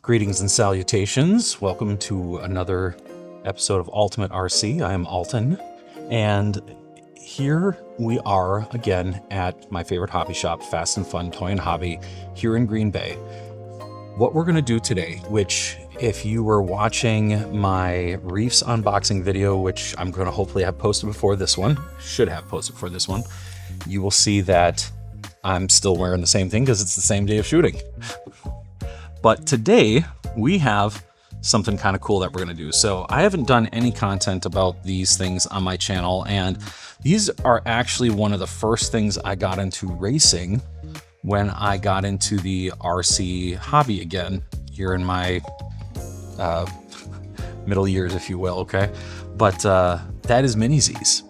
Greetings and salutations. Welcome to another episode of Ultimate RC. I am Alton, and here we are again at my favorite hobby shop, Fast and Fun Toy and Hobby, here in Green Bay. What we're going to do today, which if you were watching my Reefs unboxing video, which I'm going to hopefully have posted before this one, should have posted before this one, you will see that I'm still wearing the same thing because it's the same day of shooting. But today we have something kind of cool that we're going to do. So I haven't done any content about these things on my channel, and these are actually one of the first things I got into racing when I got into the RC hobby again here in my middle years, if you will. Okay. But that is Mini Z's.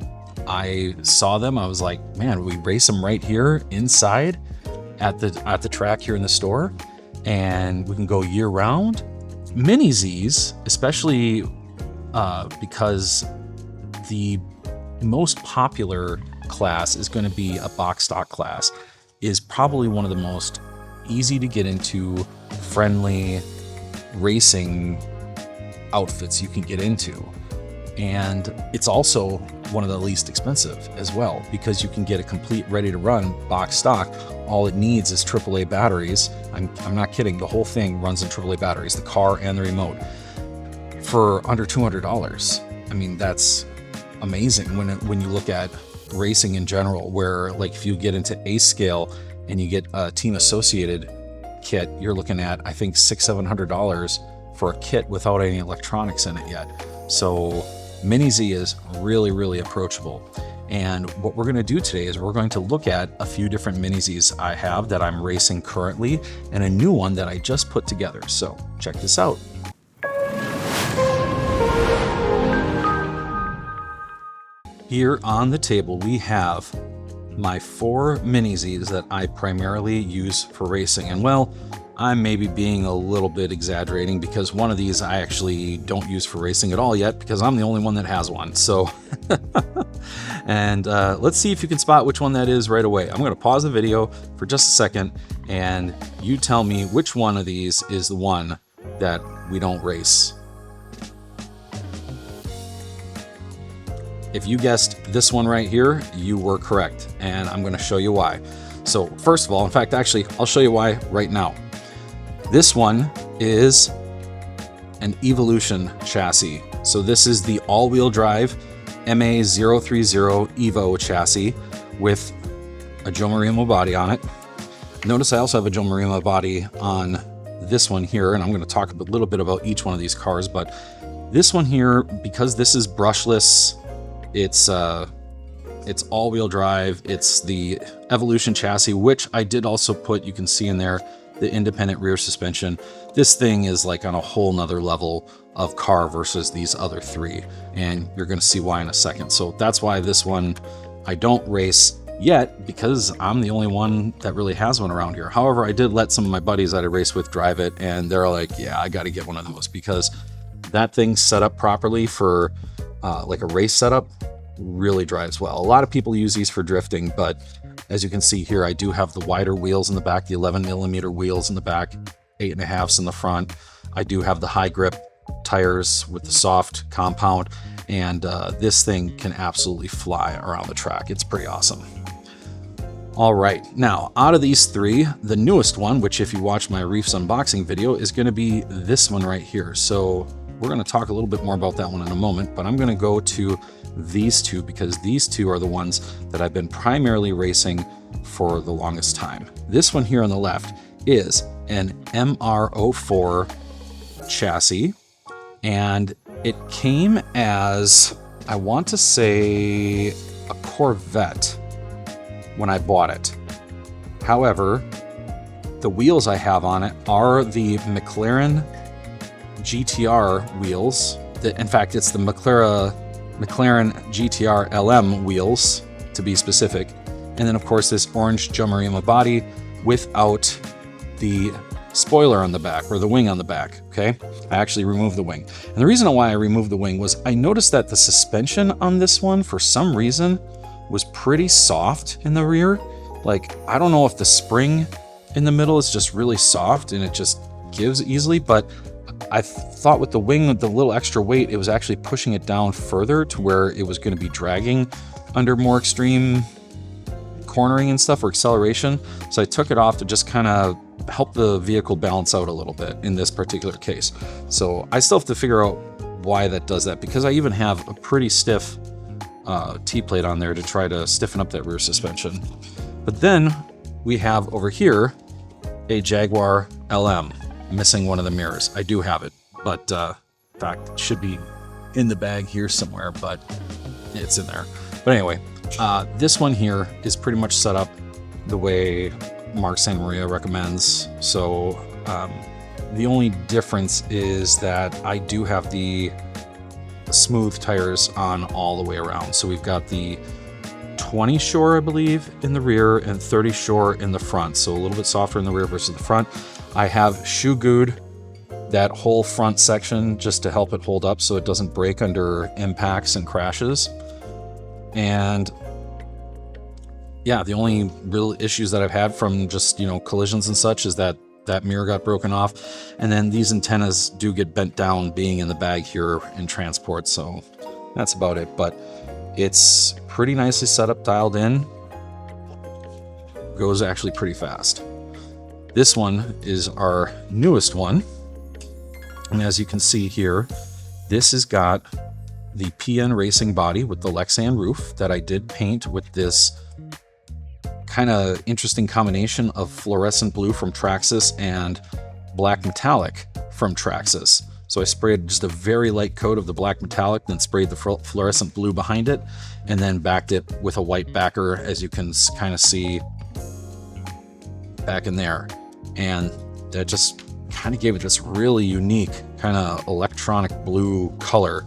I saw them. I was like, man, we race them right here inside at the track here in the store, and we can go year round. Mini Z's, especially because the most popular class is going to be a box stock class, is probably one of the most easy to get into, friendly racing outfits you can get into. And it's also one of the least expensive as well, because you can get a complete ready to run box stock. All it needs is AAA batteries. I'm not kidding. The whole thing runs in AAA batteries, the car and the remote, for under $200. I mean, that's amazing when you look at racing in general, where like if you get into A scale and you get a team associated kit, you're looking at, I think, $600-700 for a kit without any electronics in it yet. So Mini Z is really, really approachable. And what we're going to do today is we're going to look at a few different Mini Z's I have that I'm racing currently, and a new one that I just put together. So check this out. Here on the table, we have my 4 Mini Z's that I primarily use for racing. And well, I'm maybe being a little bit exaggerating, because one of these I actually don't use for racing at all yet, because I'm the only one that has one. So, and let's see if you can spot which one that is right away. I'm going to pause the video for just a second, and you tell me which one of these is the one that we don't race. If you guessed this one right here, you were correct, and I'm going to show you why. So first of all, in fact, actually, I'll show you why right now. This one is an Evolution chassis. So this is the all-wheel drive MA-030 Evo chassis with a Joe Marino body on it. Notice I also have a Joe Marino body on this one here, and I'm going to talk a little bit about each one of these cars. But this one here, because this is brushless, it's all-wheel drive. It's the Evolution chassis, which I did also put, you can see in there, the independent rear suspension. This thing is like on a whole nother level of car versus these other 3, and you're going to see why in a second. So that's why this one I don't race yet, because I'm the only one that really has one around here. However, I did let some of my buddies that I race with drive it, and they're like, yeah, I got to get one of those, because that thing set up properly for like a race setup really drives well. A lot of people use these for drifting, but as you can see here, I do have the wider wheels in the back, the 11mm wheels in the back, 8.5s in the front. I do have the high grip tires with the soft compound, and this thing can absolutely fly around the track. It's pretty awesome. All right, now out of these 3, the newest one, which if you watch my Reefs unboxing video, is going to be this one right here. So we're going to talk a little bit more about that one in a moment, but I'm going to go to these 2, because these 2 are the ones that I've been primarily racing for the longest time. This one here on the left is an MR-04 chassis, and it came as, I want to say, a Corvette when I bought it. However, the wheels I have on it are the McLaren GTR wheels. In fact, it's the McLaren GTR LM wheels, to be specific. And then, of course, this orange Joe Marino body without the spoiler on the back, or the wing on the back, okay? I actually removed the wing. And the reason why I removed the wing was I noticed that the suspension on this one, for some reason, was pretty soft in the rear. Like, I don't know if the spring in the middle is just really soft and it just gives easily, but I thought with the wing, with the little extra weight, it was actually pushing it down further to where it was going to be dragging under more extreme cornering and stuff, or acceleration. So I took it off to just kind of help the vehicle balance out a little bit in this particular case. So I still have to figure out why that does that, because I even have a pretty stiff T-plate on there to try to stiffen up that rear suspension. But then we have over here a Jaguar LM, missing one of the mirrors. I do have it, but in fact, it should be in the bag here somewhere, but it's in there. But anyway, this one here is pretty much set up the way Mark Santa Maria recommends. So the only difference is that I do have the smooth tires on all the way around. So we've got the 20 Shore, I believe, in the rear and 30 Shore in the front. So a little bit softer in the rear versus the front. I have shoe glued that whole front section just to help it hold up so it doesn't break under impacts and crashes. And yeah, the only real issues that I've had from just, you know, collisions and such is that that mirror got broken off. And then these antennas do get bent down being in the bag here in transport. So that's about it. But it's pretty nicely set up, dialed in. Goes actually pretty fast. This one is our newest one. And as you can see here, this has got the PN Racing body with the Lexan roof that I did paint with this kind of interesting combination of fluorescent blue from Traxxas and black metallic from Traxxas. So I sprayed just a very light coat of the black metallic, then sprayed the fluorescent blue behind it, and then backed it with a white backer, as you can kind of see back in there. And that just kind of gave it this really unique kind of electronic blue color.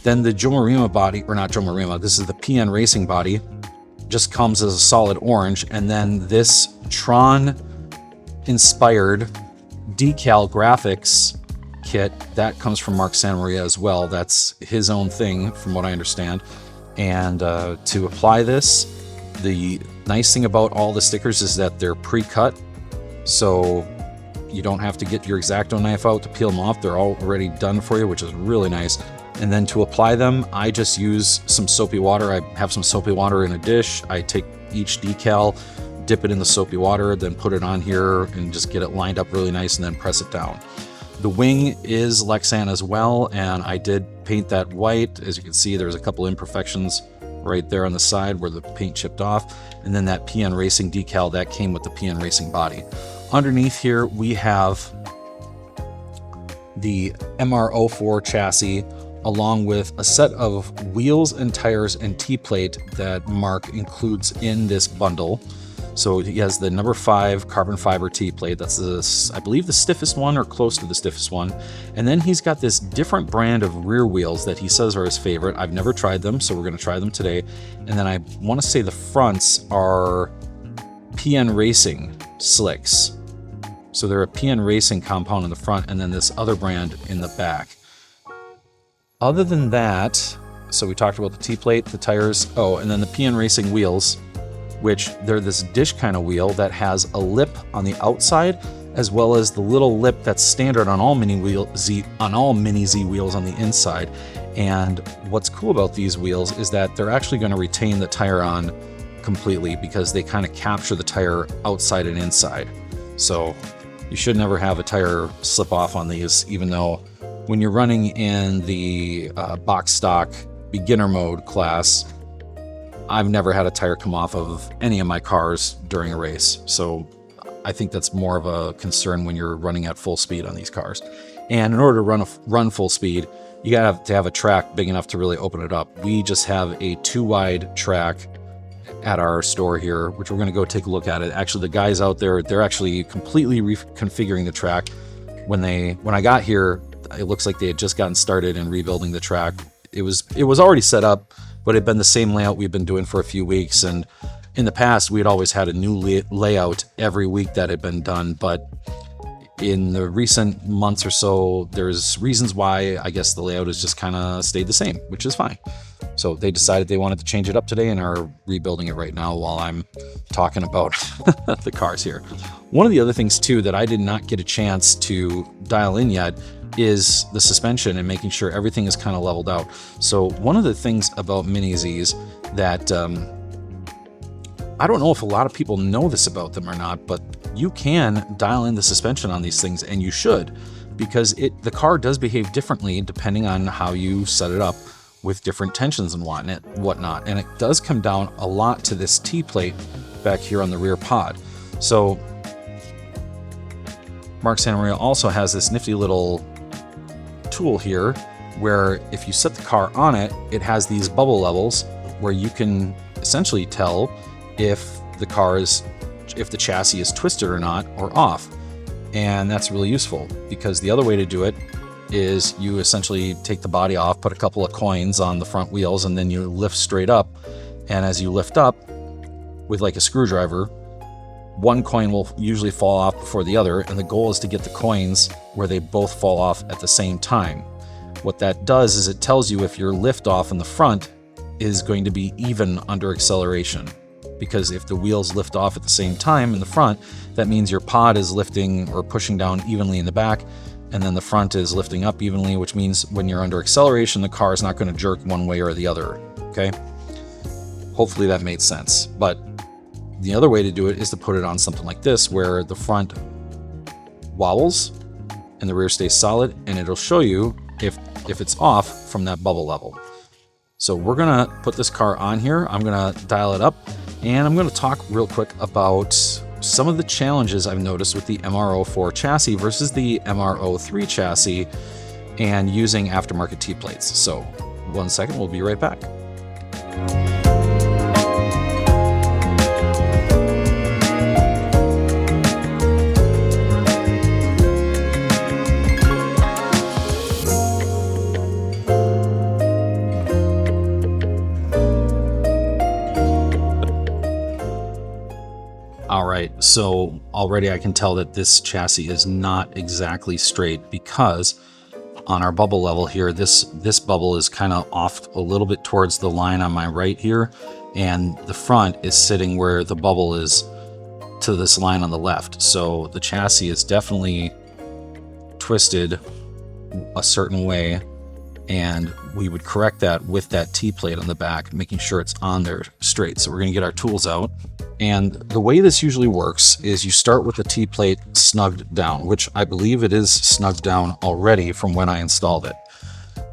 Then the Joe Marima body, or not Joe Marima, this is the PN Racing body, just comes as a solid orange. And then this Tron inspired decal graphics kit that comes from Mark Santa Maria as well. That's his own thing from what I understand. And to apply this, the nice thing about all the stickers is that they're pre-cut, so you don't have to get your X-Acto knife out to peel them off. They're already done for you, which is really nice. And then to apply them, I just use some soapy water. I have some soapy water in a dish. I take each decal, dip it in the soapy water, then put it on here and just get it lined up really nice and then press it down. The wing is Lexan as well, and I did paint that white. As you can see, there's a couple imperfections right there on the side where the paint chipped off. And then that PN Racing decal, that came with the PN Racing body. Underneath here, we have the MR-04 chassis, along with a set of wheels and tires and T-plate that Mark includes in this bundle. So he has the number 5 carbon fiber T-plate. That's the, I believe, the stiffest one or close to the stiffest one. And then he's got this different brand of rear wheels that he says are his favorite. I've never tried them, so we're going to try them today. And then I want to say the fronts are PN Racing slicks. So they're a PN Racing compound in the front and then this other brand in the back. Other than that, so we talked about the T-plate, the tires, oh, and then the PN Racing wheels, which they're this dish kind of wheel that has a lip on the outside, as well as the little lip that's standard on all Mini Z wheels on the inside. And what's cool about these wheels is that they're actually going to retain the tire on completely because they kind of capture the tire outside and inside. So you should never have a tire slip off on these, even though when you're running in the box stock beginner mode class, I've never had a tire come off of any of my cars during a race. So I think that's more of a concern when you're running at full speed on these cars. And in order to run full speed, you gotta have to have a track big enough to really open it up. We just have a 2-wide track at our store here, which we're gonna go take a look at it. Actually, the guys out there, they're actually completely reconfiguring the track. When I got here, it looks like they had just gotten started in rebuilding the track. It was already set up, but it had been the same layout we've been doing for a few weeks. And in the past, we had always had a new layout every week that had been done. But in the recent months or so, there's reasons why I guess the layout has just kind of stayed the same, which is fine. So they decided they wanted to change it up today and are rebuilding it right now while I'm talking about the cars here. One of the other things too that I did not get a chance to dial in yet is the suspension and making sure everything is kind of leveled out. So one of the things about Mini Zs that I don't know if a lot of people know this about them or not, but you can dial in the suspension on these things, and you should, because the car does behave differently depending on how you set it up with different tensions and whatnot. And it does come down a lot to this T-plate back here on the rear pod. So Mark Santamaria also has this nifty little tool here where if you set the car on it, it has these bubble levels where you can essentially tell if the chassis is twisted or not, or off. And that's really useful, because the other way to do it is you essentially take the body off, put a couple of coins on the front wheels, and then you lift straight up. And as you lift up with like a screwdriver, one coin will usually fall off before the other, and the goal is to get the coins where they both fall off at the same time. What that does is it tells you if your lift off in the front is going to be even under acceleration, because if the wheels lift off at the same time in the front, that means your pod is lifting or pushing down evenly in the back, and then the front is lifting up evenly, which means when you're under acceleration, the car is not going to jerk one way or the other. Okay, hopefully that made sense. But the other way to do it is to put it on something like this, where the front wobbles and the rear stays solid, and it'll show you if it's off from that bubble level. So we're gonna put this car on here. I'm gonna dial it up, and I'm gonna talk real quick about some of the challenges I've noticed with the MR-04 chassis versus the MR-03 chassis and using aftermarket T-plates. So 1 second, we'll be right back. All right, so already I can tell that this chassis is not exactly straight, because on our bubble level here, this bubble is kind of off a little bit towards the line on my right here, and the front is sitting where the bubble is to this line on the left. So the chassis is definitely twisted a certain way, and we would correct that with that T-plate on the back, making sure it's on there straight. So we're going to get our tools out. And the way this usually works is you start with the T-plate snugged down, which I believe it is snugged down already from when I installed it.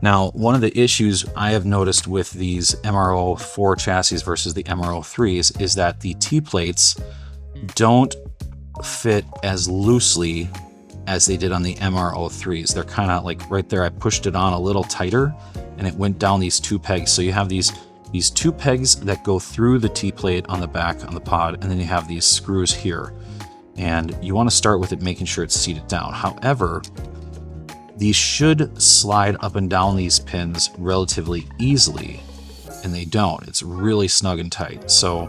Now, one of the issues I have noticed with these MR-04 chassis versus the MR-03s is that the T-plates don't fit as loosely as they did on the MR-03s. They're kind of like right there. I pushed it on a little tighter and it went down these two pegs. So you have these two pegs that go through the T-plate on the back on the pod, and then you have these screws here. And you want to start with it making sure it's seated down. However, these should slide up and down these pins relatively easily, and they don't. It's really snug and tight. So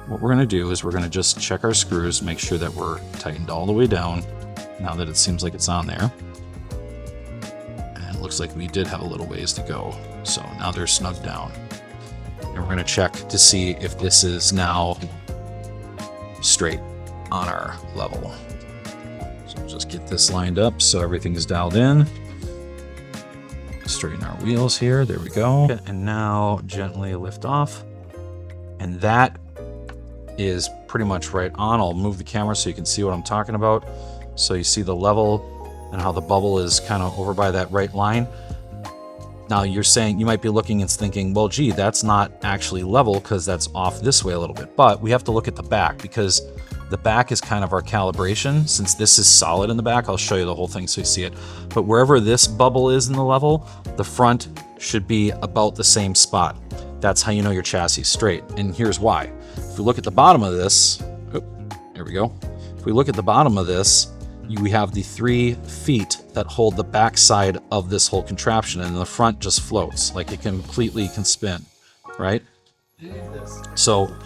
what we're going to do is we're going to just check our screws, make sure that we're tightened all the way down now that it seems like it's on there. And it looks like we did have a little ways to go. So now they're snugged down. And we're going to check to see if this is now straight on our level. So we'll just get this lined up so everything is dialed in. Straighten our wheels here. There we go. And now gently lift off. And that is pretty much right on. I'll move the camera so you can see what I'm talking about. So you see the level and how the bubble is kind of over by that right line. Now you're saying, you might be looking and thinking, well, gee, that's not actually level because that's off this way a little bit. But we have to look at the back, because the back is kind of our calibration. Since this is solid in the back, I'll show you the whole thing so you see it. But wherever this bubble is in the level, the front should be about the same spot. That's how you know your chassis is straight. And here's why. If we look at the bottom of this, there we go. If we look at the bottom of this, we have the 3 feet that hold the back side of this whole contraption, and the front just floats, like it completely can spin, right? So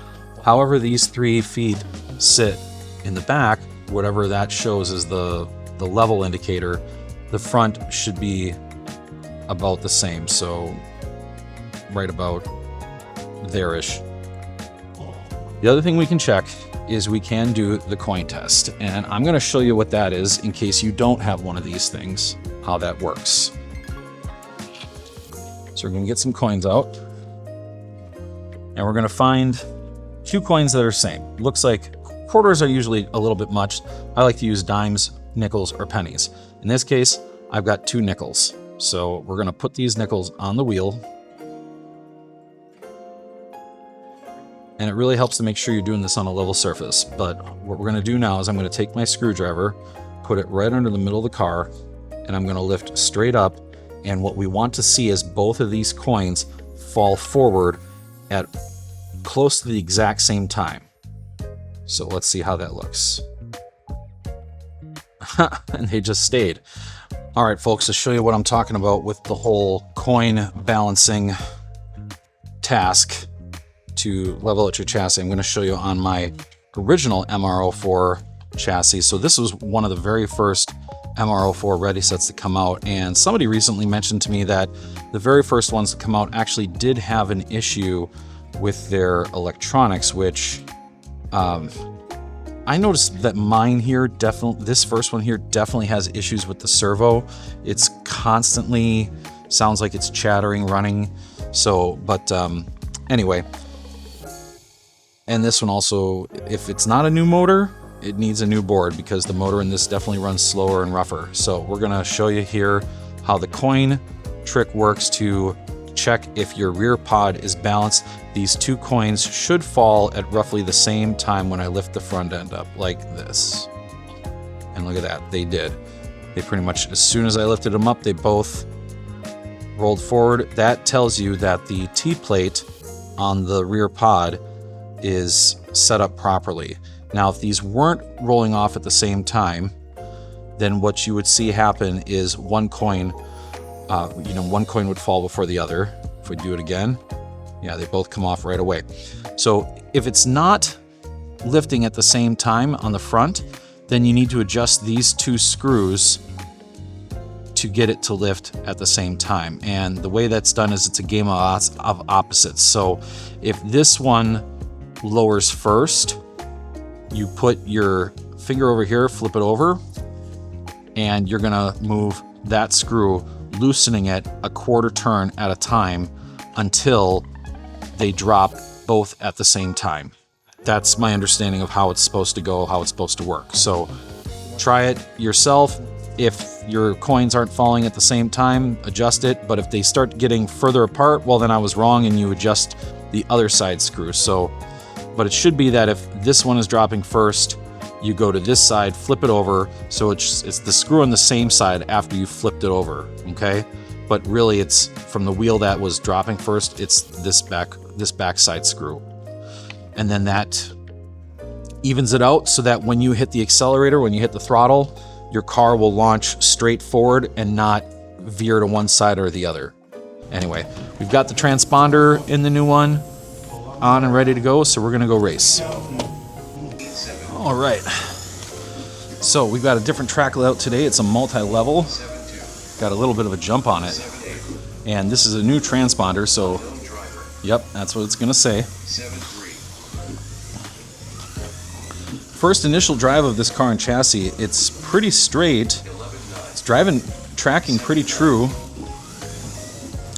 however these 3 feet sit in the back, whatever that shows is the level indicator, the front should be about the same. So right about there-ish. The other thing we can check is we can do the coin test, and I'm going to show you what that is in case you don't have one of these things, how that works. So we're going to get some coins out, and we're going to find 2 coins that are same. Looks like quarters are usually a little bit much. I like to use dimes, nickels, or pennies. In this case, I've got 2 nickels. So we're going to put these nickels on the wheel. And it really helps to make sure you're doing this on a level surface. But what we're going to do now is I'm going to take my screwdriver, put it right under the middle of the car, and I'm going to lift straight up. And what we want to see is both of these coins fall forward at close to the exact same time. So let's see how that looks. And they just stayed. All right, folks, to show you what I'm talking about with the whole coin balancing task to level out your chassis, I'm going to show you on my original MR-04 chassis. So this was one of the very first MR-04 ready sets to come out, and somebody recently mentioned to me that the very first ones to come out actually did have an issue with their electronics, which I noticed that mine here this first one here definitely has issues with the servo. It's constantly sounds like it's chattering, running. So, but anyway. And this one also, if it's not a new motor, it needs a new board because the motor in this definitely runs slower and rougher. So we're gonna show you here how the coin trick works to check if your rear pod is balanced. These 2 coins should fall at roughly the same time when I lift the front end up, like this. And look at that, they did. They pretty much, as soon as I lifted them up, they both rolled forward. That tells you that the T-plate on the rear pod is set up properly. Now, if these weren't rolling off at the same time, then what you would see happen is one coin would fall before the other. If we do it again, yeah, they both come off right away. So if it's not lifting at the same time on the front, then you need to adjust these 2 screws to get it to lift at the same time. And the way that's done is it's a game of opposites. So if this one lowers first, you put your finger over here, flip it over, and you're gonna move that screw, loosening it a quarter turn at a time until they drop both at the same time. That's my understanding of how it's supposed to go, how it's supposed to work. So try it yourself. If your coins aren't falling at the same time, adjust it. But if they start getting further apart, well, then I was wrong and you adjust the other side screw. So, but it should be that if this one is dropping first, you go to this side, flip it over, so it's the screw on the same side after you flipped it over, okay? But really it's from the wheel that was dropping first, it's this back side screw. And then that evens it out so that when you hit the accelerator, when you hit the throttle, your car will launch straight forward and not veer to one side or the other. Anyway, we've got the transponder in the new one on and ready to go, so we're gonna go race. All right, so we've got a different track layout today. It's a multi-level, got a little bit of a jump on it. And this is a new transponder, so yep, that's what it's gonna say. First initial drive of this car and chassis, it's pretty straight. It's tracking pretty true.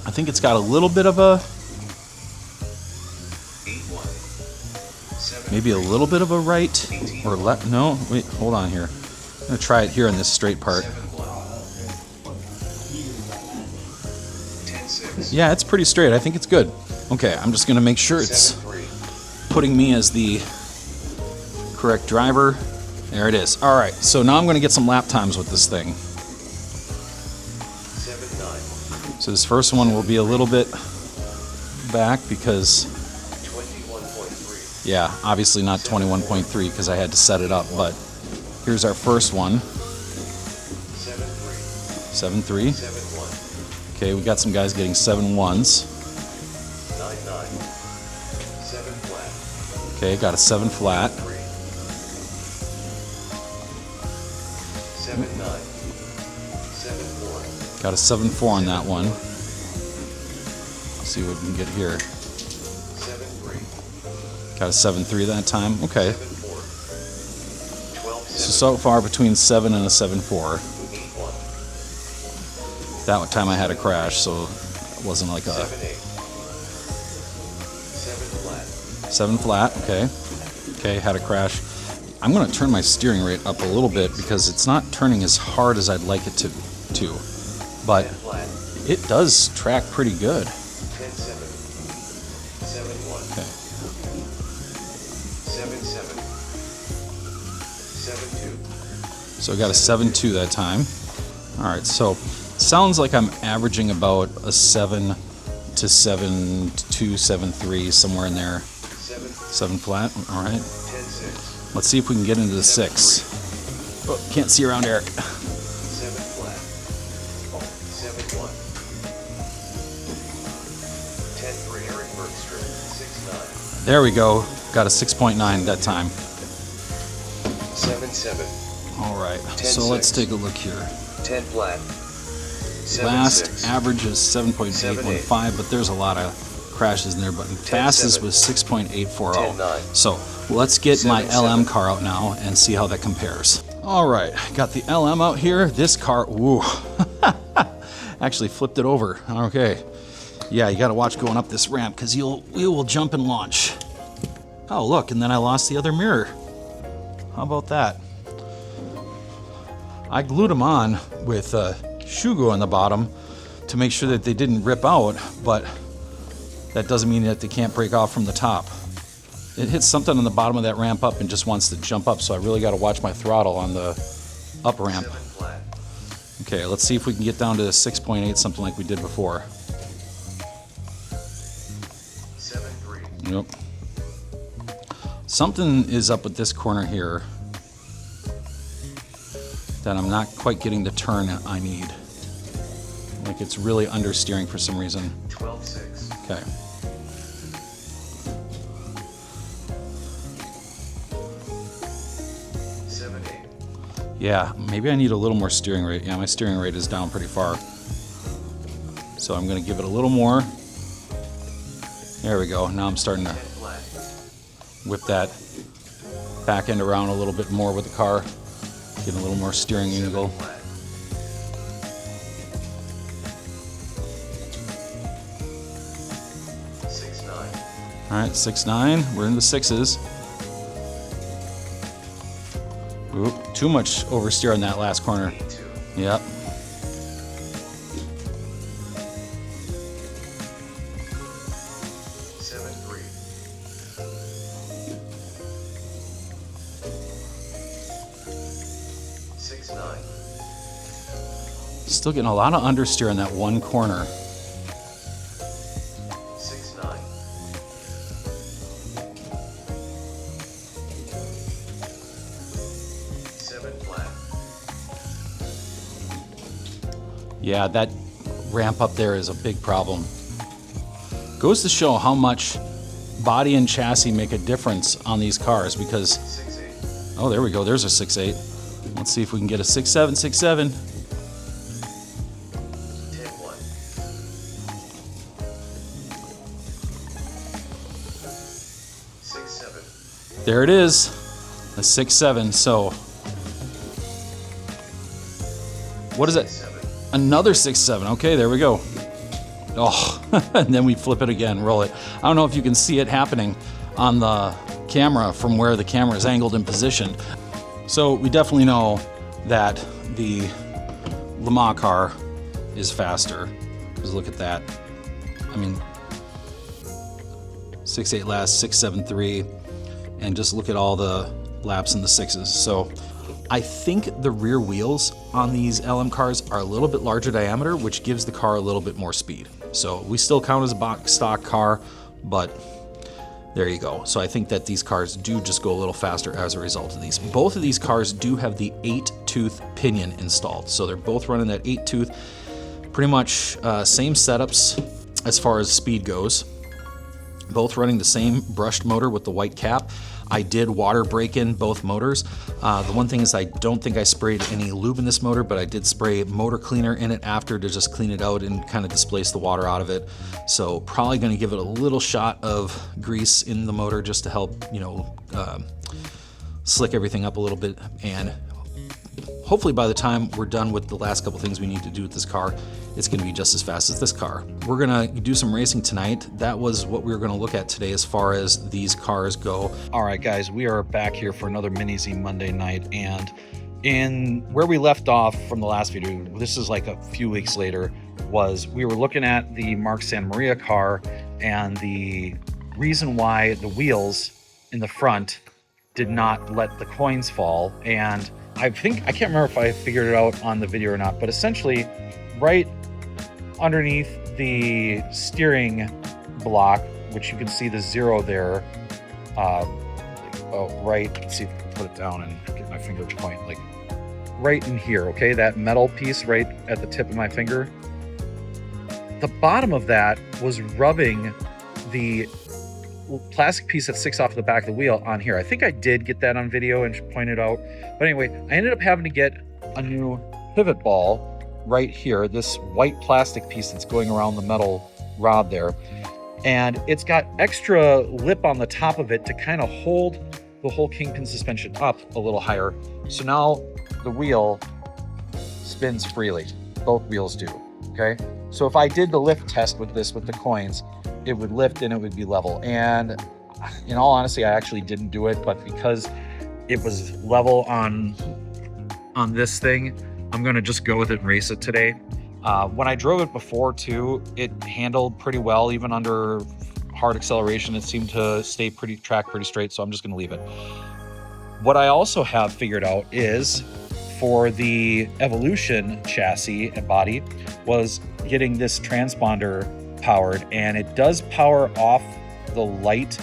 I think it's got a little bit of a, maybe a little bit of a right or left. No, wait, hold on here. I'm gonna try it here in this straight part. Yeah, it's pretty straight. I think it's good. Okay, I'm just gonna make sure it's putting me as the correct driver. There it is. All right, so now I'm gonna get some lap times with this thing. So this first one will be a little bit back because, yeah, obviously not 21.3 because I had to set it up, but here's our first one. 7.3. Okay, we got some guys getting 7.1s. Okay, got a 7 flat. Got a 7.4 on that one. see what we can get here. Got a 7.3 that time. Okay. So far between 7 and a 7.4. That time I had a crash, so it wasn't like a 7 flat. Okay. Okay, had a crash. I'm going to turn my steering rate up a little bit because it's not turning as hard as I'd like it to. But it does track pretty good. Okay. 7.2. So I got a 7.2 that time. All right, so sounds like I'm averaging about a 7 to 7.2, 7.3, somewhere in there. 7 flat. All right. Let's see if we can get into the 6. Oh, can't see around Eric. 7 flat. 7.1. 10 for Eric Bergstrom. 6.9. There we go. Got a 6.9 that time. 7.7. All right. 10, so let's 6. take a look here. 10 flat. 7, Last 6. average is 7.815, but there's a lot of crashes in there. But fastest was 6.840. 10.9. So let's get my 7, LM car out now and see how that compares. All right, got the LM out here. This car, woo, actually flipped it over. Okay, yeah, you got to watch going up this ramp because you will jump and launch. Oh, look, and then I lost the other mirror. How about that? I glued them on with shoe glue on the bottom to make sure that they didn't rip out, but that doesn't mean that they can't break off from the top. It hits something on the bottom of that ramp up and just wants to jump up, so I really got to watch my throttle on the up ramp. 7 flat. Okay, let's see if we can get down to 6.8, something like we did before. 7.3. Yep. Something is up with this corner here that I'm not quite getting the turn I need. Like it's really understeering for some reason. 12.6. Okay. Yeah, maybe I need a little more steering rate. Yeah, my steering rate is down pretty far. So I'm going to give it a little more. There we go. Now I'm starting to whip that back end around a little bit more with the car. Getting a little more steering angle. All right, 6.9. We're in the 6s. Oop, too much oversteer on that last corner. Yep. Still getting a lot of understeer in that one corner. 6.9. 7 flat. Yeah, that ramp up there is a big problem. Goes to show how much body and chassis make a difference on these cars because... 6.8. Oh, there we go. There's a 6.8. Let's see if we can get a 6.7, 6.7. 10.1. There it is, a 6.7. So, what is it? 7. Another 6.7. Okay, there we go. Oh, and then we flip it again, roll it. I don't know if you can see it happening on the camera from where the camera is angled and positioned. So we definitely know that the Le Mans car is faster. Because look at that. I mean, 6.8 last, 6.73. And just look at all the laps in the 6s. So I think the rear wheels on these LM cars are a little bit larger diameter, which gives the car a little bit more speed. So we still count as a box stock car, but there you go. So I think that these cars do just go a little faster as a result of these. Both of these cars do have the 8-tooth pinion installed. So they're both running that 8-tooth, pretty much same setups as far as speed goes. Both running the same brushed motor with the white cap. I did water break in both motors. The one thing is I don't think I sprayed any lube in this motor, but I did spray motor cleaner in it after to just clean it out and kind of displace the water out of it. So probably going to give it a little shot of grease in the motor just to help, slick everything up a little bit. And hopefully by the time we're done with the last couple things we need to do with this car, it's going to be just as fast as this car. We're going to do some racing tonight. That was what we were going to look at today as far as these cars go. All right, guys, we are back here for another Mini Z Monday night. And in where we left off from the last video, this is like a few weeks later, was we were looking at the Mark Santa Maria car and the reason why the wheels in the front did not let the coins fall. And I can't remember if I figured it out on the video or not, but essentially right underneath the steering block, which you can see the 0 there, right, let's see if I can put it down and get my finger to point, like right in here, okay, that metal piece right at the tip of my finger, the bottom of that was rubbing the plastic piece that sticks off the back of the wheel on here. I think I did get that on video and point it out. But anyway, I ended up having to get a new pivot ball right here, this white plastic piece that's going around the metal rod there. And it's got extra lip on the top of it to kind of hold the whole kingpin suspension up a little higher. So now the wheel spins freely. Both wheels do, okay? So if I did the lift test with this, with the coins, it would lift and it would be level. And in all honesty, I actually didn't do it, but because it was level on this thing, I'm gonna just go with it and race it today. When I drove it before too, it handled pretty well, even under hard acceleration. It seemed to stay track pretty straight, so I'm just gonna leave it. What I also have figured out is for the Evolution chassis and body was getting this transponder powered, and it does power off the light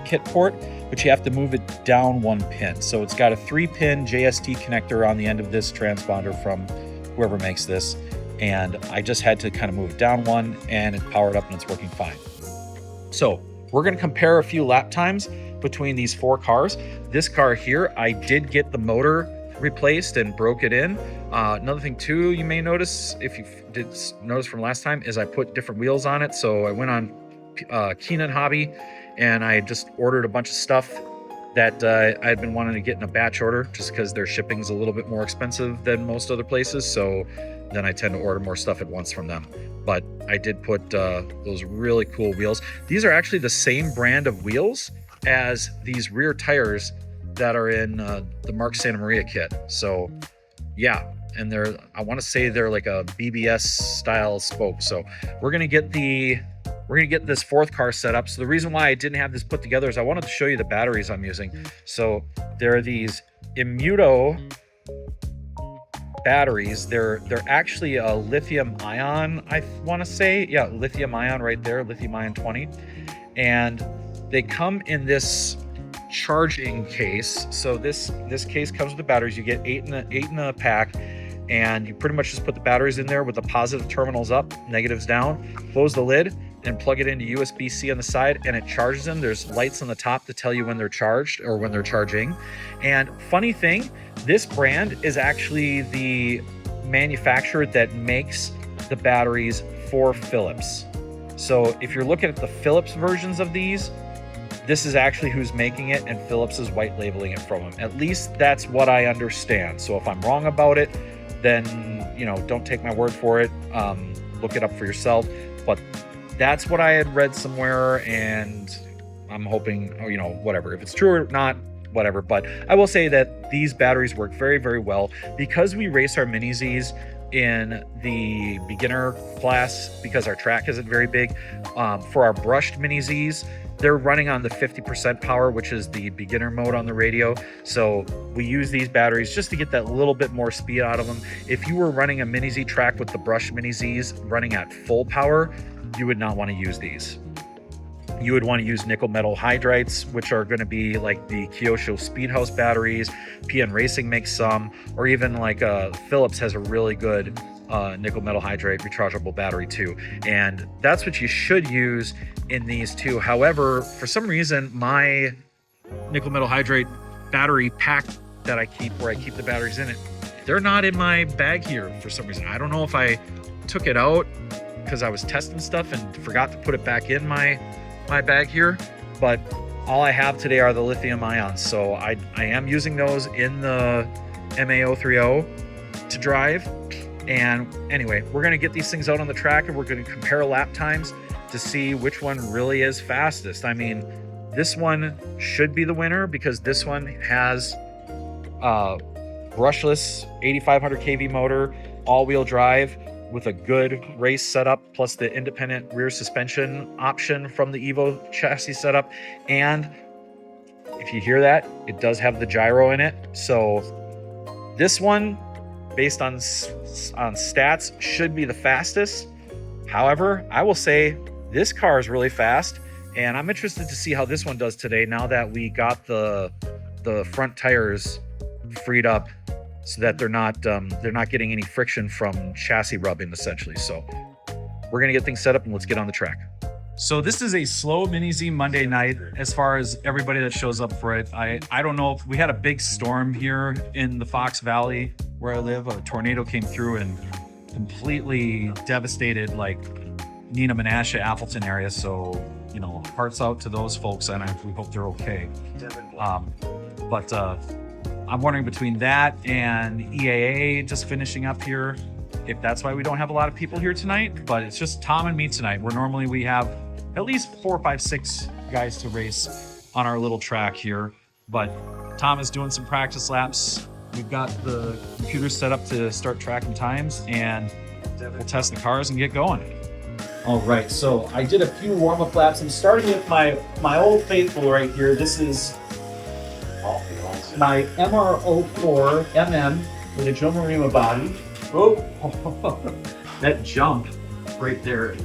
kit port, but you have to move it down 1 pin. So it's got a 3-pin JST connector on the end of this transponder from whoever makes this, and I just had to kind of move it down 1, and it powered up and it's working fine. So we're going to compare a few lap times between these 4 cars. This car here, I did get the motor replaced and broke it in. Another thing too you may notice, if you did notice from last time, is I put different wheels on it. So I went on Keenan Hobby and I just ordered a bunch of stuff that I had been wanting to get in a batch order, just because their shipping's a little bit more expensive than most other places. So then I tend to order more stuff at once from them. But I did put those really cool wheels. These are actually the same brand of wheels as these rear tires that are in the Mark Santa Maria kit. So yeah, and I want to say they're like a BBS style spoke. So we're gonna get this 4th car set up. So the reason why I didn't have this put together is I wanted to show you the batteries I'm using. So there are these Immuto batteries. They're actually a lithium ion, I want to say. Yeah, lithium ion right there, lithium ion 20. And they come in this charging case. So this case comes with the batteries. You get 8 in a pack, and you pretty much just put the batteries in there with the positive terminals up, negatives down, close the lid, and plug it into USB-C on the side, and it charges them. There's lights on the top to tell you when they're charged or when they're charging. And funny thing, this brand is actually the manufacturer that makes the batteries for Philips. So if you're looking at the Philips versions of these, this is actually who's making it, and Philips is white labeling it from them. At least that's what I understand. So if I'm wrong about it, then, don't take my word for it. Look it up for yourself. But that's what I had read somewhere, and I'm hoping, whatever. If it's true or not, whatever. But I will say that these batteries work very, very well. Because we race our Mini Zs in the beginner class, because our track isn't very big, for our brushed Mini Zs, they're running on the 50% power, which is the beginner mode on the radio. So we use these batteries just to get that little bit more speed out of them. If you were running a Mini Z track with the brushed Mini Zs running at full power, you would not want to use these. You would want to use nickel metal hydrides, which are going to be like the Kyosho Speedhouse batteries. PN Racing makes some, or even like Philips has a really good nickel metal hydride rechargeable battery too. And that's what you should use in these two. However, for some reason, my nickel metal hydrate battery pack that I keep, where I keep the batteries in it, they're not in my bag here for some reason. I don't know if I took it out because I was testing stuff and forgot to put it back in my bag here, but all I have today are the lithium ions. So I am using those in the MA-030 to drive. And anyway, we're gonna get these things out on the track and we're gonna compare lap times to see which one really is fastest. I mean, this one should be the winner because this one has brushless 8500 kV motor, all-wheel drive with a good race setup, plus the independent rear suspension option from the Evo chassis setup. And if you hear that, it does have the gyro in it. So this one, based on stats, should be the fastest. However, I will say this car is really fast, and I'm interested to see how this one does today now that we got the front tires freed up so that they're not getting any friction from chassis rubbing, essentially. So we're gonna get things set up and let's get on the track. So this is a slow Mini Z Monday night as far as everybody that shows up for it. I don't know if we had a big storm here in the Fox Valley where I live. A tornado came through and completely devastated like Nina Menasha, Appleton area. So, you know, hearts out to those folks, and we hope they're okay. But I'm wondering between that and EAA just finishing up here, if that's why we don't have a lot of people here tonight. But it's just Tom and me tonight. We have at least 4, 5, 6 guys to race on our little track here. But Tom is doing some practice laps. We've got the computer set up to start tracking times, and we'll test the cars and get going. All right, so I did a few warm-up laps. I'm starting with my old faithful right here. This is my MR-04 MM with a Joe Marima body. Oh, that jump right there.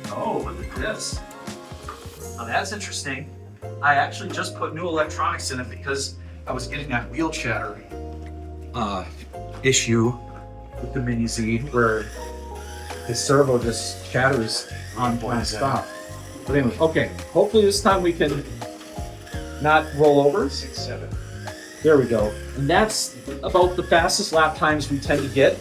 Oh, look at this. Now that's interesting. I actually just put new electronics in it because I was getting that wheel chatter issue with the Mini Z where the servo just chatters on stop. But anyway, okay. Hopefully this time we can not roll over. 6, 7. There we go. And that's about the fastest lap times we tend to get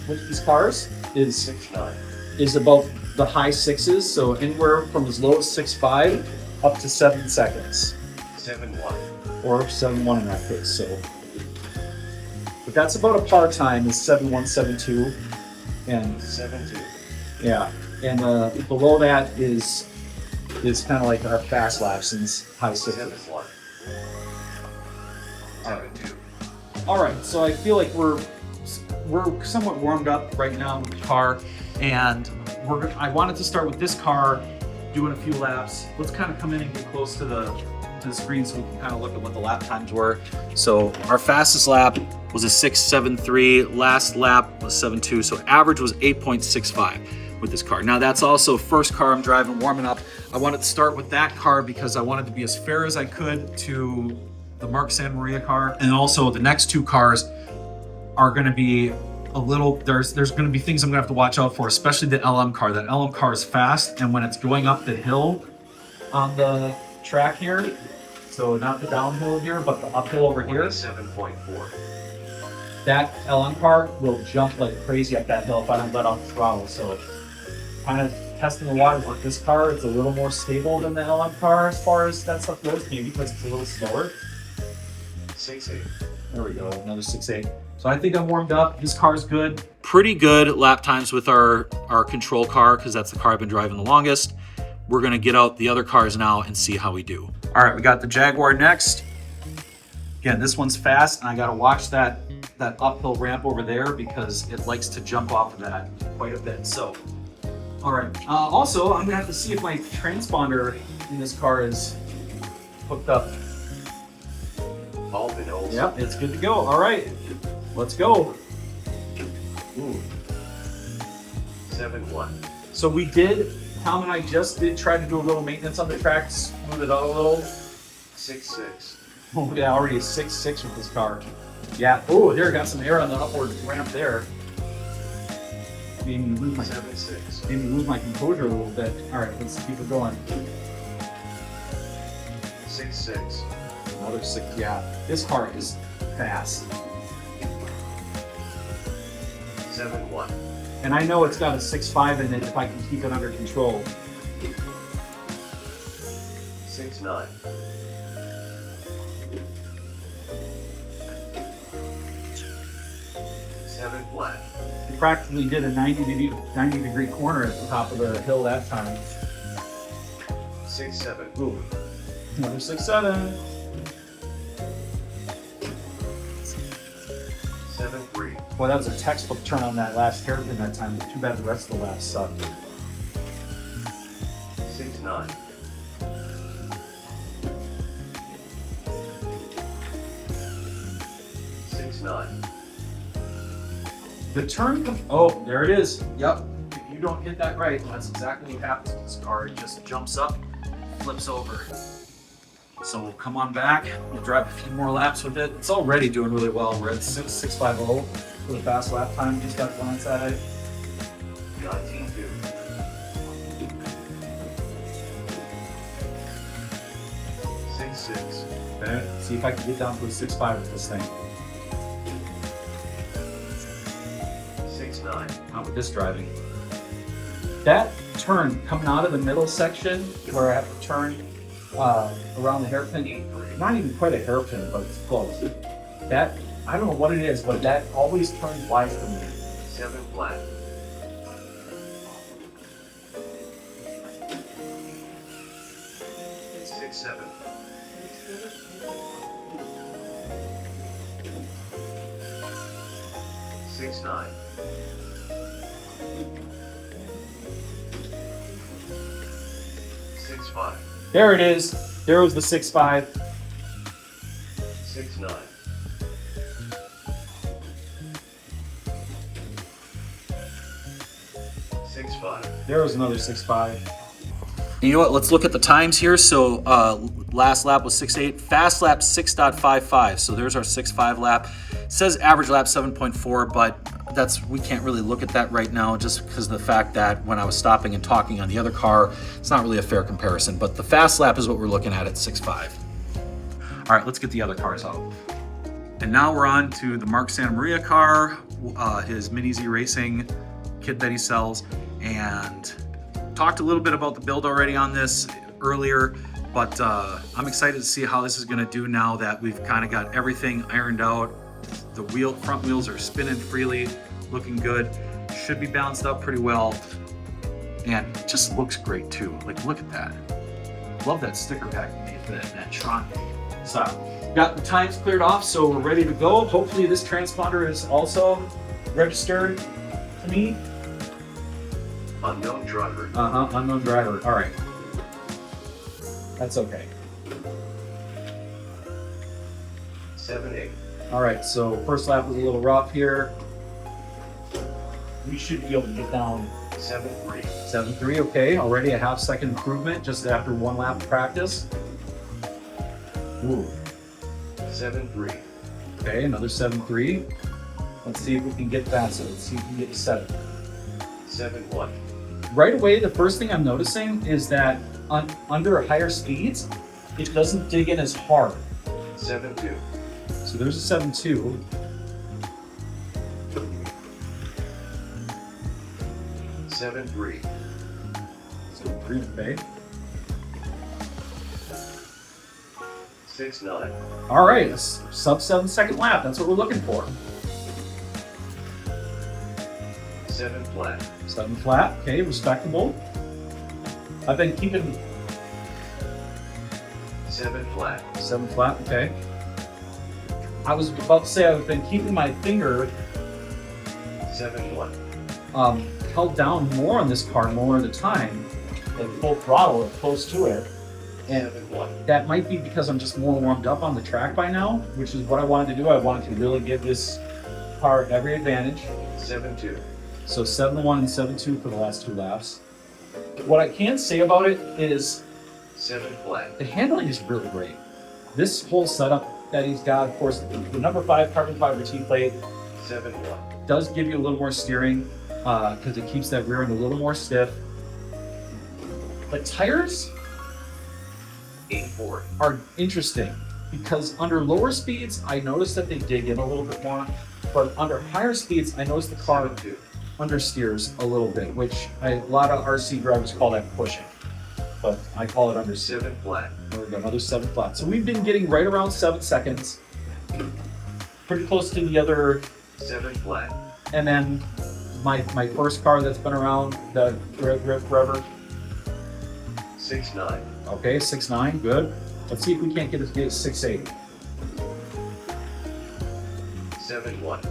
with these cars is 6, 9. is about the high 6s. So anywhere from as low as 6.5 up to 7 seconds. 7, 1. Or 7.1 in that case. So, but that's about a par time is 7.1, 7.2. And 7, 2. yeah, and below that is kind of like our fast laps in high 6s. 7, 1. 7, 2. All right, so I feel like we're somewhat warmed up right now with the car, and I wanted to start with this car, doing a few laps. Let's kind of come in and get close to the screen so we can kind of look at what the lap times were. So our fastest lap was a 6.73. Last lap was 7.2. So average was 8.65 with this car. Now that's also first car I'm driving, warming up. I wanted to start with that car because I wanted to be as fair as I could to the Mark San Maria car, and also the next 2 cars are going to be a little. There's going to be things I'm going to have to watch out for, especially the LM car. That LM car is fast, and when it's going up the hill on the track here, so not the downhill here, but the uphill over here, 7.4. that LM car will jump like crazy up that hill if I don't let off the throttle. So kind of testing the waters with this car. It's a little more stable than the LM car as far as that stuff goes, maybe because it's a little slower. 6.8. There we go, another 6.8. So I think I'm warmed up. This car's good. Pretty good lap times with our control car because that's the car I've been driving the longest. We're gonna get out the other cars now and see how we do. All right, we got the Jaguar next. Again, this one's fast, and I gotta watch that uphill ramp over there because it likes to jump off of that quite a bit. So, all right. Also, I'm gonna have to see if my transponder in this car is hooked up. All been old. Yep, it's good to go. All right, let's go. Ooh. 7, 1. So we did, Tom and I just did try to do a little maintenance on the track, smooth it out a little. 6, 6. Oh yeah, already a 6.6 with this car. Yeah, oh, there, got some air on the upward ramp there. Made me lose my 7, 6. Made me lose my composure a little bit. All right, let's keep it going. 6, 6. another 6. Yeah, this car is fast. 7-1. And I know it's got a 6.5 in it if I can keep it under control. 6-9. 7 flat. We practically did a 90 degree corner at the top of the hill that time. 6-7. Ooh, another 6.7. 7-3. Boy, that was a textbook turn on that last hairpin that time. Too bad the rest of the lap sucked. 6-9. 6-9. The turn, oh, there it is. Yep. If you don't hit that right, that's exactly what happens with this car. It just jumps up, flips over. So we'll come on back. We'll drive a few more laps with it. It's already doing really well. We're at 6.50 for the fast lap time. Just got to glance at it. 19-2. 6-6. Okay. See if I can get down to a 6.5 with this thing. 6-9. Not with this driving. That turn coming out of the middle section where I have to turn around the hairpin, not even quite a hairpin, but it's close. That, I don't know what it is, but that always turns wide for me. 7 flat. 6-7. 6-9. 6-5. There it is. There was the 6.5. 6-9. 6-5. There was another 6.5. You know what? Let's look at the times here. So last lap was 6.8. Fast lap 6.55. So there's our 6.5 lap. It says average lap 7.4, but we can't really look at that right now just because of the fact that when I was stopping and talking on the other car, it's not really a fair comparison. But the fast lap is what we're looking at 6.5. All right, let's get the other cars out. And now we're on to the Mark Santa Maria car, his Mini Z Racing kit that he sells, and talked a little bit about the build already on this earlier, but I'm excited to see how this is going to do now that we've kind of got everything ironed out. The front wheels are spinning freely, looking good. Should be balanced out pretty well, and it just looks great too. Like, look at that. Love that sticker pack we made for that Tron. So, got the times cleared off, so we're ready to go. Hopefully this transponder is also registered to me. Unknown driver. Unknown driver. All right. That's okay. 7-8. All right, so first lap was a little rough here. We should be able to get down 7-3. 7.3, okay. Already a half-second improvement just after one lap of practice. Ooh. 7-3. Okay, another 7.3. Let's see if we can get faster. Let's see if we can get to 7. 7-1. Right away, the first thing I'm noticing is that under higher speeds, it doesn't dig in as hard. 7-2. So there's a 7.2. 7-3. 7.3, okay. 6-9. All right, a sub 7 second lap. That's what we're looking for. 7 flat. 7 flat, okay, respectable. I've been keeping 7 flat. 7 flat, okay. I was about to say I've been keeping my finger 7-1. held down more on this car more of the time, like full throttle or close to it. And 7-1. that might be because I'm just more warmed up on the track by now, which is what I wanted to do. I wanted to really give this car every advantage. 7-2. So 7-1 and 7-2 for the last 2 laps. What I can say about it is 7 flat. the handling is really great. This whole setup that he's got, of course, the number 5 carbon fiber T-plate 7-1. does give you a little more steering because it keeps that rear end a little more stiff. The tires 8-4. are interesting because under lower speeds, I noticed that they dig in a little bit more, but under higher speeds, I noticed the car 7-2. understeers a little bit, which a lot of RC drivers call that pushing, but I call it understeer. 7 flat. There we go, another 7 flat. So we've been getting right around 7 seconds, pretty close to the other. 7 flat. And then my first car that's been around, the Drift Forever. 6-9. Okay, 6.9, good. Let's see if we can't get it to 6.8. 7-1.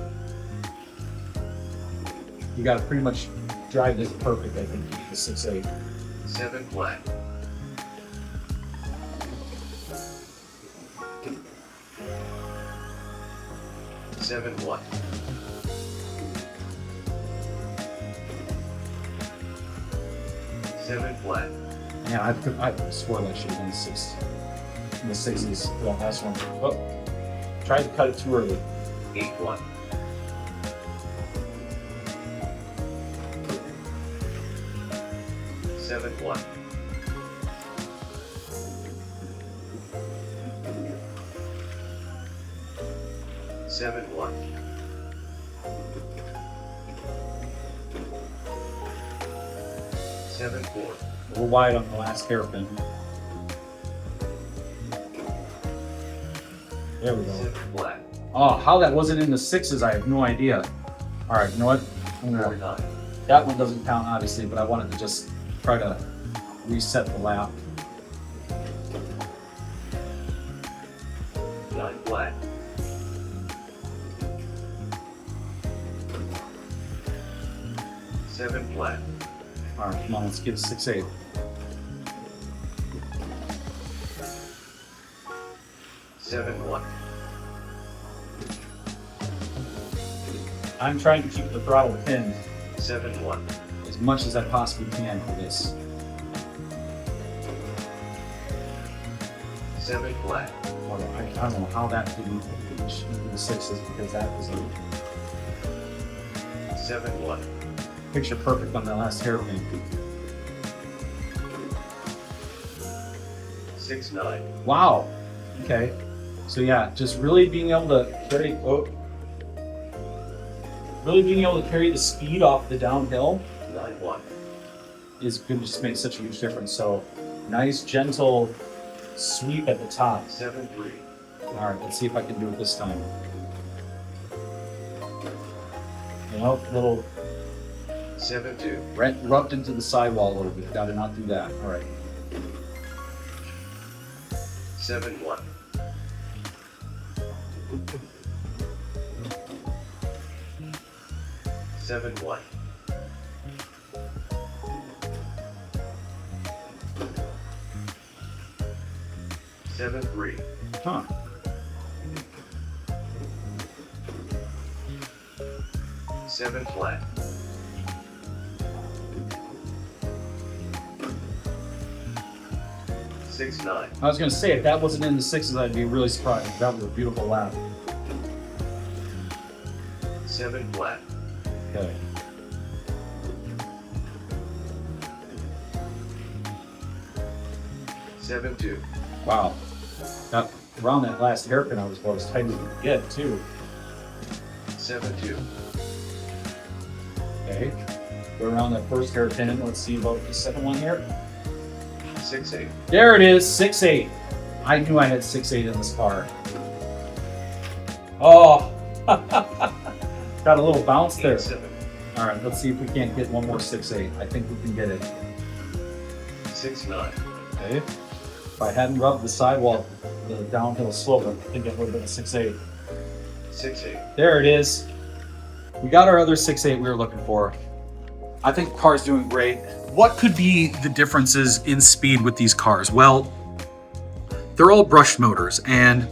You got to pretty much drive this perfect, I think, the 6.8. 7 flat. 7-1. 7 flat. Yeah, I swore that should have been 6 in the 60s for that last one. Oh, tried to cut it too early. 8-1. 7-1. 7-1. 7-4. A little wide on the last hairpin. There we go. 7 flat. Oh, how that wasn't in the 6s, I have no idea. All right, you know what? I'm gonna, 4-9. that one doesn't count, obviously, but I wanted to just try to reset the lap. 9 flat. 7 flat. All right, come on, let's get a 6.8. 7-1. I'm trying to keep the throttle pinned 7-1. as much as I possibly can for this. 7 flat. Although I don't know how that didn't reach into the 6s because that was a 7-1. picture perfect on that last hairpin. 6-9. Wow. Okay. So yeah, just really being able to carry, the speed off the downhill 9-1. is going to just make such a huge difference. So nice, gentle sweep at the top. 7-3. All right, let's see if I can do it this time. You know, little 7-2. rubbed into the sidewall a little bit. Got to not do that. All right. 7-1. 7-1. 7-3. Huh. Seven flat. 6-9. I was going to say, if that wasn't in the 6s, I'd be really surprised. That was a beautiful lap. 7 flat. Okay. Seven 2. Wow. Got around that last hairpin, I was about as tight as you could get, too. 7-2. Okay. Go around that first hairpin. Let's see about the second one here. 6-8. There it is, 6.8. I knew I had 6.8 in this car. Oh, got a little bounce there. 8-7. All right, let's see if we can't get one more 6.8. I think we can get it. 6-9. Okay. If I hadn't rubbed the sidewall, the downhill slope, I think it would have been a 6.8. 6-8. There it is. We got our other 6.8 we were looking for. I think the car's doing great. What could be the differences in speed with these cars? Well, they're all brushed motors, and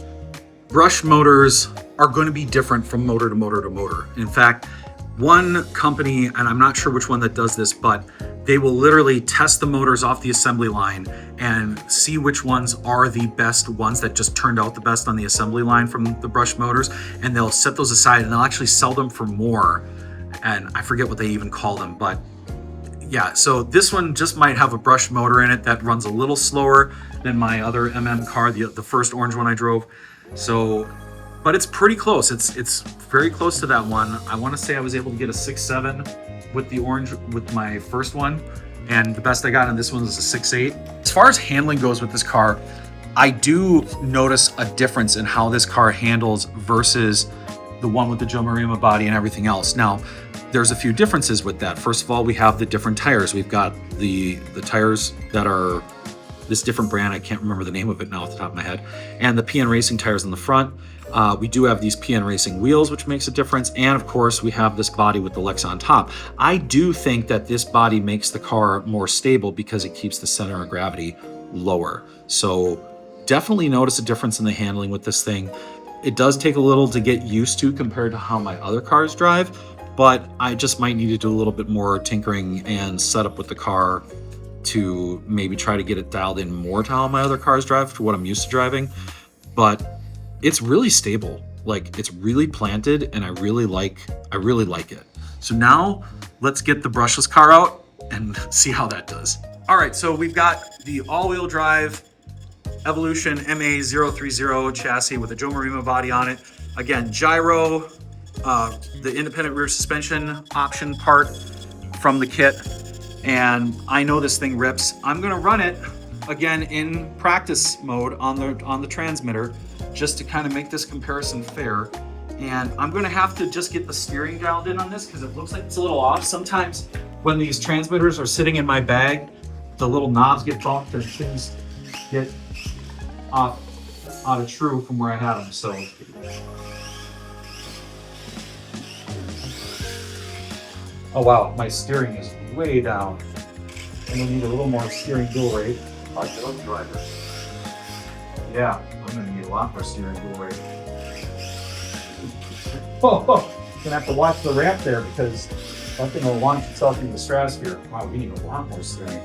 brushed motors are going to be different from motor to motor to motor. In fact, one company, and I'm not sure which one that does this, but they will literally test the motors off the assembly line and see which ones are the best ones that just turned out the best on the assembly line from the brushed motors, and they'll set those aside and they'll actually sell them for more. And I forget what they even call them, but Yeah, so this one just might have a brushed motor in it that runs a little slower than my other MM car, the first orange one I drove. So, but it's pretty close. It's very close to that one. I want to say I was able to get a 6.7 with the orange with my first one, and the best I got on this one was a 6.8. As far as handling goes with this car, I do notice a difference in how this car handles versus the one with the Joe Marima body and everything else. Now, there's a few differences with that. First of all, we have the different tires. We've got the tires that are this different brand. I can't remember the name of it now off the top of my head. And the PN Racing tires on the front. We do have these PN Racing wheels, which makes a difference. And of course, we have this body with the Lex on top. I do think that this body makes the car more stable because it keeps the center of gravity lower. So definitely notice a difference in the handling with this thing. It does take a little to get used to compared to how my other cars drive, but I just might need to do a little bit more tinkering and setup with the car to maybe try to get it dialed in more to how my other cars drive, to what I'm used to driving. But it's really stable. Like, it's really planted, and I really like it. So now let's get the brushless car out and see how that does. All right, so we've got the all-wheel drive Evolution MA-030 chassis with a Joe Marima body on it. Again, gyro, the independent rear suspension option part from the kit. And I know this thing rips. I'm gonna run it again in practice mode on the transmitter just to kind of make this comparison fair. And I'm gonna have to just get the steering dialed in on this because it looks like it's a little off. Sometimes when these transmitters are sitting in my bag, the little knobs get bumped and things get out of true from where I had them. So oh wow, my steering is way down. I'm gonna need a little more steering wheel rate. Unknown driver. Yeah, I'm gonna need a lot more steering wheel rate. Oh, gonna have to watch the ramp there because that thing will launch itself into the stratosphere. Wow, we need a lot more steering.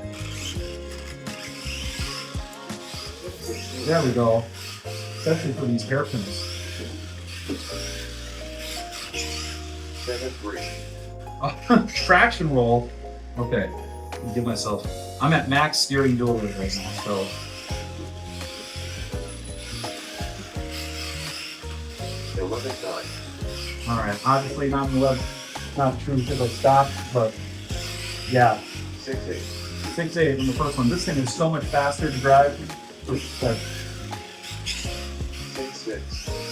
There we go. Especially for these hairpins. 7.3. Traction roll. Okay, give myself. I'm at max steering wheel rate right now, so. All right, obviously not true because I stopped, but yeah. 6.8. 6.8 in the first one. This thing is so much faster to drive. 6.6.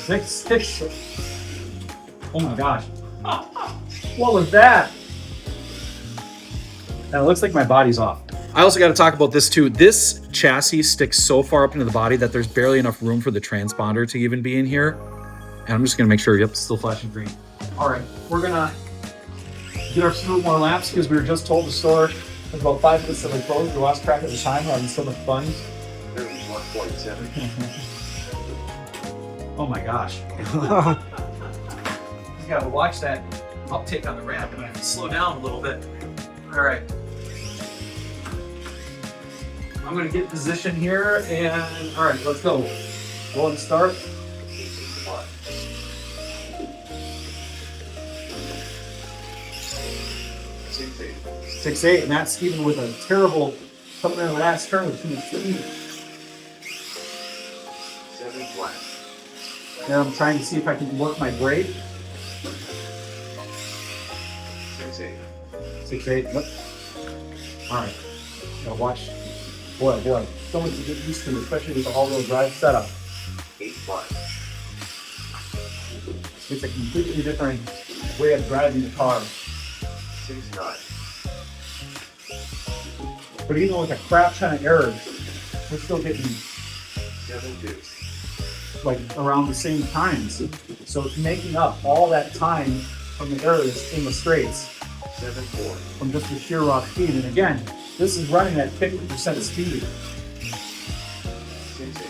6.6. Oh my gosh. What was that? And it looks like my body's off. I also got to talk about this too. This chassis sticks so far up into the body that there's barely enough room for the transponder to even be in here. And I'm just gonna make sure, yep, it's still flashing green. All right, we're gonna get our few more laps because we were just told the store was about 5 minutes till they closed. We lost track of the time. We're having so much fun. 31.7. Oh my gosh. You gotta watch that uptake on the ramp and I have to slow down a little bit. All right. I'm gonna get position here and all right, let's go. Go and start. 6.8. 6.8, and that's even with a terrible coming in the last turn with too much speed. 7 flat. Now I'm trying to see if I can work my brake. 6.8. 6.8, yep. All right, now watch. Boy, so much to get used to, especially with the all-wheel drive setup. 8 flat. It's a completely different way of driving the car. 6.9. But even with a crap ton of errors, we're still getting 7.2. like around the same times. So it's making up all that time from the errors in the straights 7.4. from just the sheer raw speed. And again, this is running at 50% of speed. 6.8.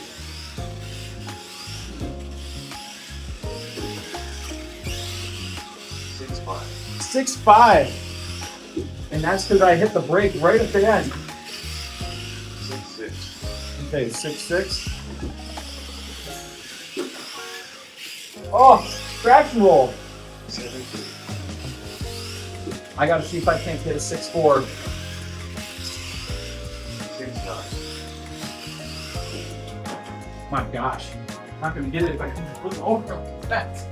6.5. 6.5. And that's because I hit the brake right at the end. 6.6. Okay, 6.6. Oh, traction roll. 7.2. I gotta see if I can't get a 6.4. My gosh. I'm not gonna get it if I can put it over that.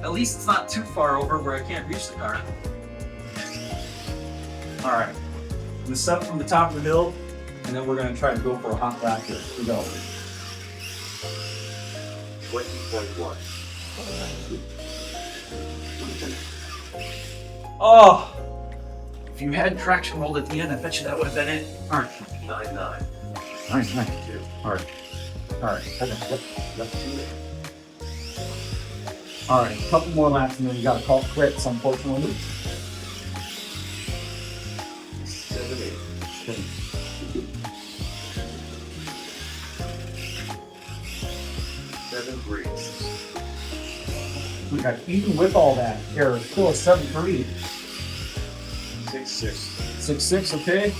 At least it's not too far over where I can't reach the car. All right. I'm gonna set up from the top of the hill, and then we're gonna try to go for a hot lap here. Here we go. 20.1. Oh! If you had traction rolled at the end, I bet you that would have been it. All right. 99. Nice. 2. All right. Hold on. Yep. All right. A couple more laps, and then you got to call quits, unfortunately. 78. 73. We got even with all that, here, still a 7.3. 66. 6.6, okay?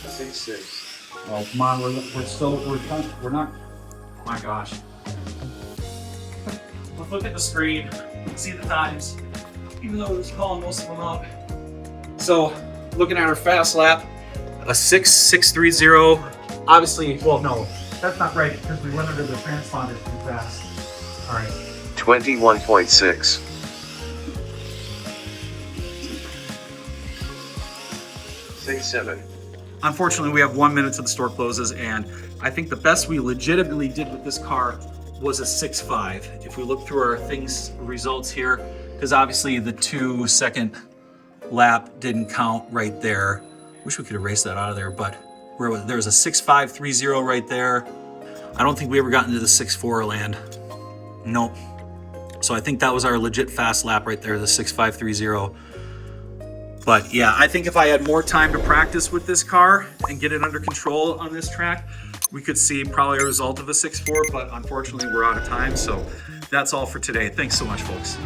66. Oh, come on, we're not, oh my gosh. Let's look at the screen, see the times, even though it's calling most of them out. So, looking at our fast lap, a 6.630, obviously, well, no, that's not right, because we went under the transponder too fast. All right. 21.6. 67. Unfortunately, we have 1 minute till the store closes, and I think the best we legitimately did with this car was a 6.5. If we look through our results here, because obviously the 2-second lap didn't count right there. Wish we could erase that out of there, but there was a 6.530 right there. I don't think we ever got into the 6.4 land. Nope. So I think that was our legit fast lap right there, the 6.530. But yeah, I think if I had more time to practice with this car and get it under control on this track, we could see probably a result of a 6.4, but unfortunately we're out of time. So that's all for today. Thanks so much, folks.